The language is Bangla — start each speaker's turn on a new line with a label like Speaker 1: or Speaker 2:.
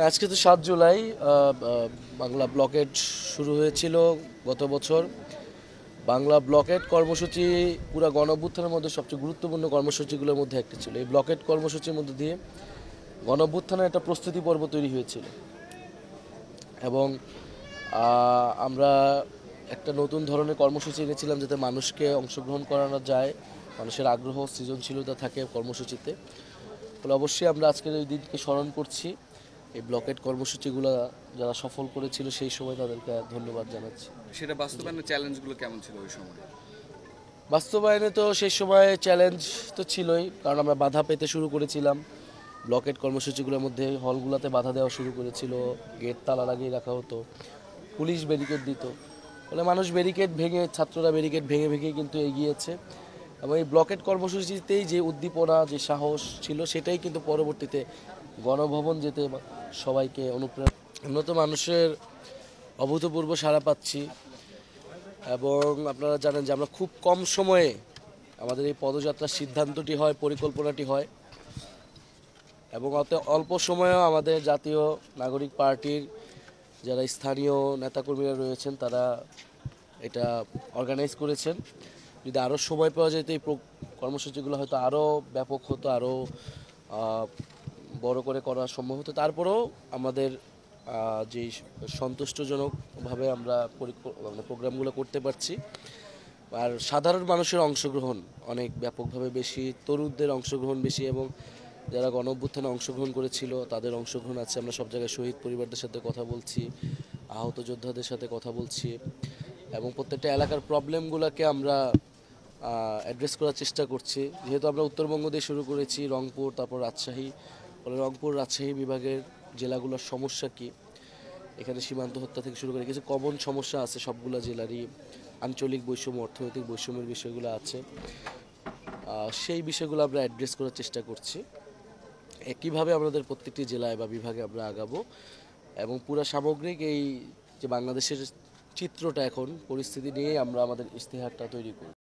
Speaker 1: আজকে তো 7 জুলাই। বাংলা ব্লকেড শুরু হয়েছিল গত বছর। বাংলা ব্লকেড কর্মসূচি পুরো গণঅভ্যুত্থানের মধ্যে সবচেয়ে গুরুত্বপূর্ণ কর্মসূচিগুলোর মধ্যে একটা ছিল। এই ব্লকেড কর্মসূচির মধ্যে দিয়ে গণঅভ্যুত্থানের একটা প্রস্তুতি পর্ব তৈরি হয়েছিল এবং আমরা একটা নতুন ধরনের কর্মসূচি এনেছিলাম যাতে মানুষকে অংশগ্রহণ করানো যায়, মানুষের আগ্রহ সৃজনশীলতা থাকে কর্মসূচিতে। ফলে অবশ্যই আমরা আজকের এই দিনকে স্মরণ করছি। এই ব্লকেট কর্মসূচিগুলো যারা সফল করেছিল সেই সময় তাদেরকে ধন্যবাদ জানাচ্ছি।
Speaker 2: সেটা বাস্তবায়নের চ্যালেঞ্জগুলো কেমন ছিল ওই সময়?
Speaker 1: বাস্তবায়নে তো সেই সময় চ্যালেঞ্জ তো ছিলই, কারণ আমরা বাধা পেতে শুরু করেছিলাম। ব্লকেট কর্মসূচিগুলোর মধ্যে হলগুলোতে বাধা দেওয়া শুরু করেছিল, গেট তালা লাগিয়ে রাখা হতো, পুলিশ ব্যারিকেড দিত। ফলে মানুষ ব্যারিকেড ভেঙে, ছাত্ররা ব্যারিকেড ভেঙে ভেঙে কিন্তু এগিয়েছে এবং এই ব্লকেট কর্মসূচিতেই যে উদ্দীপনা, যে সাহস ছিল, সেটাই কিন্তু পরবর্তীতে গণভবন যেতে সবাইকে অনুপ্রেরণা। আমরা তো মানুষের অভূতপূর্ব সাড়া পাচ্ছি এবং আপনারা জানেন যে আমরা খুব কম সময়ে আমাদের এই পদযাত্রার সিদ্ধান্তটি হয়, পরিকল্পনাটি হয় এবং অত অল্প সময়েও আমাদের জাতীয় নাগরিক পার্টির যারা স্থানীয় নেতাকর্মীরা রয়েছেন তারা এটা অর্গানাইজ করেছেন। যদি আরও সময় পাওয়া যেত এই কর্মসূচিগুলো হয়তো আরও ব্যাপক হতো, আরও বড় করে করা সম্ভব হতো। তারপরেও আমাদের যেই সন্তুষ্টজনকভাবে আমরা প্রোগ্রামগুলো করতে পারছি। আর সাধারণ মানুষের অংশগ্রহণ অনেক ব্যাপকভাবে বেশি, তরুণদের অংশগ্রহণ বেশি এবং যারা গণ অভ্যুত্থানে অংশগ্রহণ করেছিল তাদের অংশগ্রহণ আছে। আমরা সব জায়গায় শহীদ পরিবারদের সাথে কথা বলছি, আহত যোদ্ধাদের সাথে কথা বলছি এবং প্রত্যেকটা এলাকার প্রবলেমগুলোকে আমরা অ্যাড্রেস করার চেষ্টা করছি। যেহেতু আমরা উত্তরবঙ্গ দিয়ে শুরু করেছি, রংপুর, তারপর রাজশাহী, ফলে রংপুর রাজশাহী বিভাগের জেলাগুলোর সমস্যা কী, এখানে সীমান্ত হত্যা থেকে শুরু করে কিছু কমন সমস্যা আছে সবগুলো জেলারই, আঞ্চলিক বৈষম্য, অর্থনৈতিক বৈষম্যের বিষয়গুলো আছে, সেই বিষয়গুলো আমরা অ্যাড্রেস করার চেষ্টা করছি। একইভাবে আমাদের প্রত্যেকটি জেলায় বা বিভাগে আমরা আগাবো এবং পুরো সামগ্রিক এই যে বাংলাদেশের চিত্রটা এখন পরিস্থিতি নিয়ে আমরা আমাদের ইশতেহারটা তৈরি করব।